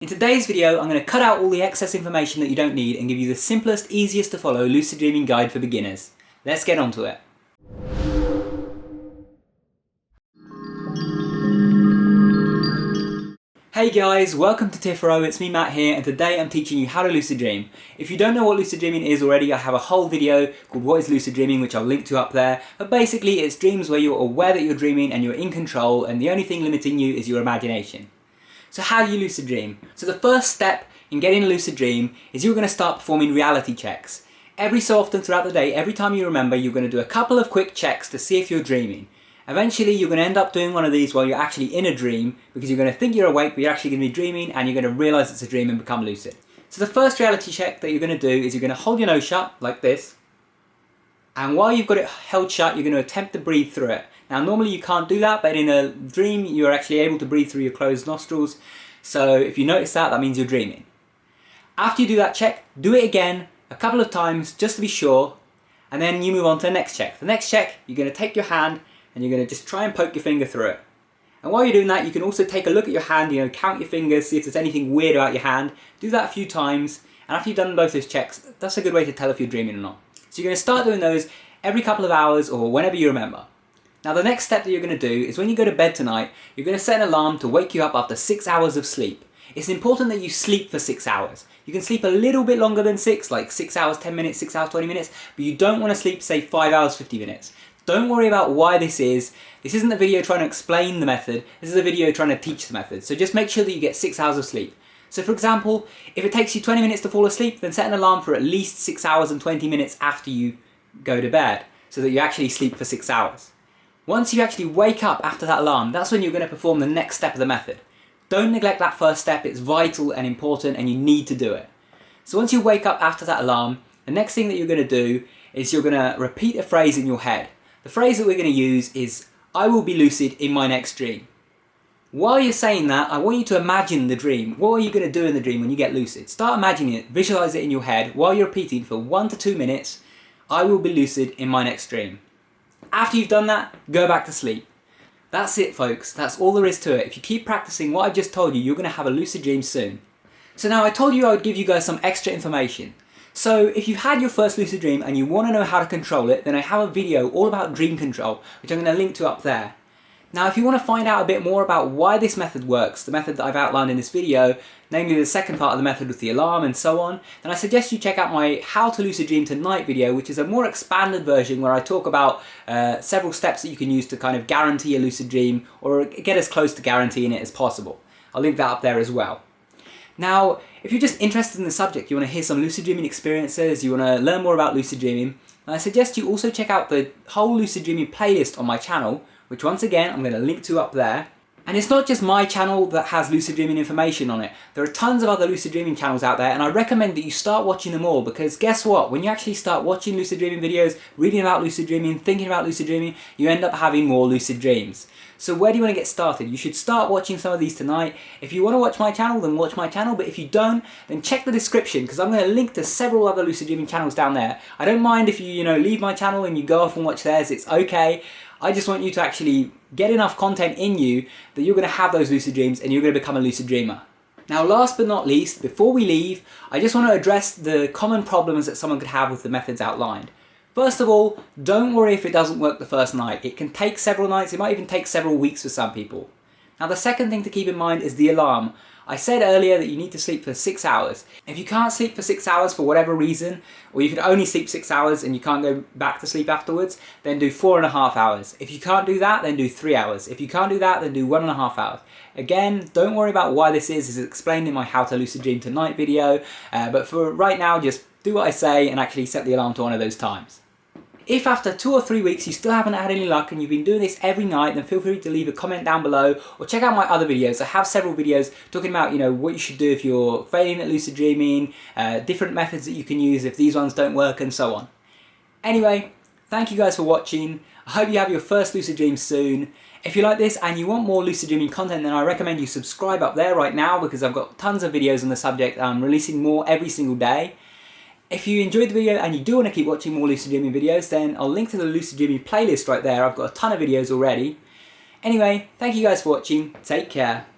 In today's video, I'm going to cut out all the excess information that you don't need and give you the simplest, easiest to follow lucid dreaming guide for beginners. Let's get onto it. Hey guys, welcome to Tipharot, it's me Matt here, and today I'm teaching you how to lucid dream. If you don't know what lucid dreaming is already, I have a whole video called What is Lucid Dreaming, which I'll link to up there. But basically it's dreams where you're aware that you're dreaming and you're in control, and the only thing limiting you is your imagination. So how do you lucid dream? So the first step in getting a lucid dream is you're going to start performing reality checks. Every so often throughout the day, every time you remember, you're going to do a couple of quick checks to see if you're dreaming. Eventually you're going to end up doing one of these while you're actually in a dream, because you're going to think you're awake but you're actually going to be dreaming, and you're going to realise it's a dream and become lucid. So the first reality check that you're going to do is you're going to hold your nose shut like this, and while you've got it held shut you're going to attempt to breathe through it. Now normally you can't do that, but in a dream you're actually able to breathe through your closed nostrils, so if you notice that, that means you're dreaming. After you do that check, do it again a couple of times just to be sure, and then you move on to the next check. The next check, you're going to take your hand and you're going to just try and poke your finger through it. And while you're doing that, you can also take a look at your hand, count your fingers, see if there's anything weird about your hand. Do that a few times, and after you've done both those checks, that's a good way to tell if you're dreaming or not. So you're going to start doing those every couple of hours or whenever you remember. Now the next step that you're going to do is when you go to bed tonight, you're going to set an alarm to wake you up after 6 hours of sleep. It's important that you sleep for 6 hours. You can sleep a little bit longer than 6, like 6 hours 10 minutes, 6 hours 20 minutes, but you don't want to sleep, say, 5 hours 50 minutes. Don't worry about why this is. This isn't a video trying to explain the method, this is a video trying to teach the method. So just make sure that you get 6 hours of sleep. So for example, if it takes you 20 minutes to fall asleep, then set an alarm for at least 6 hours and 20 minutes after you go to bed, so that you actually sleep for 6 hours. Once you actually wake up after that alarm, that's when you're going to perform the next step of the method. Don't neglect that first step, it's vital and important and you need to do it. So once you wake up after that alarm, the next thing that you're going to do is you're going to repeat a phrase in your head. The phrase that we're going to use is, "I will be lucid in my next dream." While you're saying that, I want you to imagine the dream. What are you going to do in the dream when you get lucid? Start imagining it, visualize it in your head while you're repeating for 1 to 2 minutes, "I will be lucid in my next dream." After you've done that, go back to sleep. That's it folks, that's all there is to it. If you keep practicing what I've just told you, you're going to have a lucid dream soon. So now I told you I would give you guys some extra information. So if you've had your first lucid dream and you want to know how to control it, then I have a video all about dream control, which I'm going to link to up there. Now if you want to find out a bit more about why this method works, the method that I've outlined in this video, namely the second part of the method with the alarm and so on, then I suggest you check out my How to Lucid Dream Tonight video, which is a more expanded version where I talk about several steps that you can use to kind of guarantee a lucid dream, or get as close to guaranteeing it as possible. I'll link that up there as well. Now, if you're just interested in the subject, you want to hear some lucid dreaming experiences, you want to learn more about lucid dreaming, then I suggest you also check out the whole lucid dreaming playlist on my channel, which once again I'm going to link to up there. And it's not just my channel that has lucid dreaming information on it. There are tons of other lucid dreaming channels out there, and I recommend that you start watching them all, because guess what? When you actually start watching lucid dreaming videos, reading about lucid dreaming, thinking about lucid dreaming, you end up having more lucid dreams. So where do you want to get started? You should start watching some of these tonight. If you want to watch my channel, then watch my channel, but if you don't, then check the description, because I'm going to link to several other lucid dreaming channels down there. I don't mind if you leave my channel and you go off and watch theirs, it's okay. I just want you to actually get enough content in you that you're going to have those lucid dreams and you're going to become a lucid dreamer. Now last but not least, before we leave, I just want to address the common problems that someone could have with the methods outlined. First of all, don't worry if it doesn't work the first night. It can take several nights, it might even take several weeks for some people. Now the second thing to keep in mind is the alarm. I said earlier that you need to sleep for 6 hours. If you can't sleep for 6 hours for whatever reason, or you can only sleep 6 hours and you can't go back to sleep afterwards, then do 4.5 hours. If you can't do that, then do 3 hours. If you can't do that, then do 1.5 hours. Again, don't worry about why this is. This is explained in my How to Lucid Dream Tonight video, but for right now, just do what I say and actually set the alarm to one of those times. If after 2 or 3 weeks you still haven't had any luck and you've been doing this every night, then feel free to leave a comment down below, or check out my other videos. I have several videos talking about what you should do if you're failing at lucid dreaming, different methods that you can use if these ones don't work, and so on. Anyway, thank you guys for watching. I hope you have your first lucid dream soon. If you like this and you want more lucid dreaming content, then I recommend you subscribe up there right now, because I've got tons of videos on the subject. I'm releasing more every single day. If you enjoyed the video and you do want to keep watching more lucid dreaming videos, then I'll link to the lucid dreaming playlist right there. I've got a ton of videos already. Anyway, thank you guys for watching. Take care.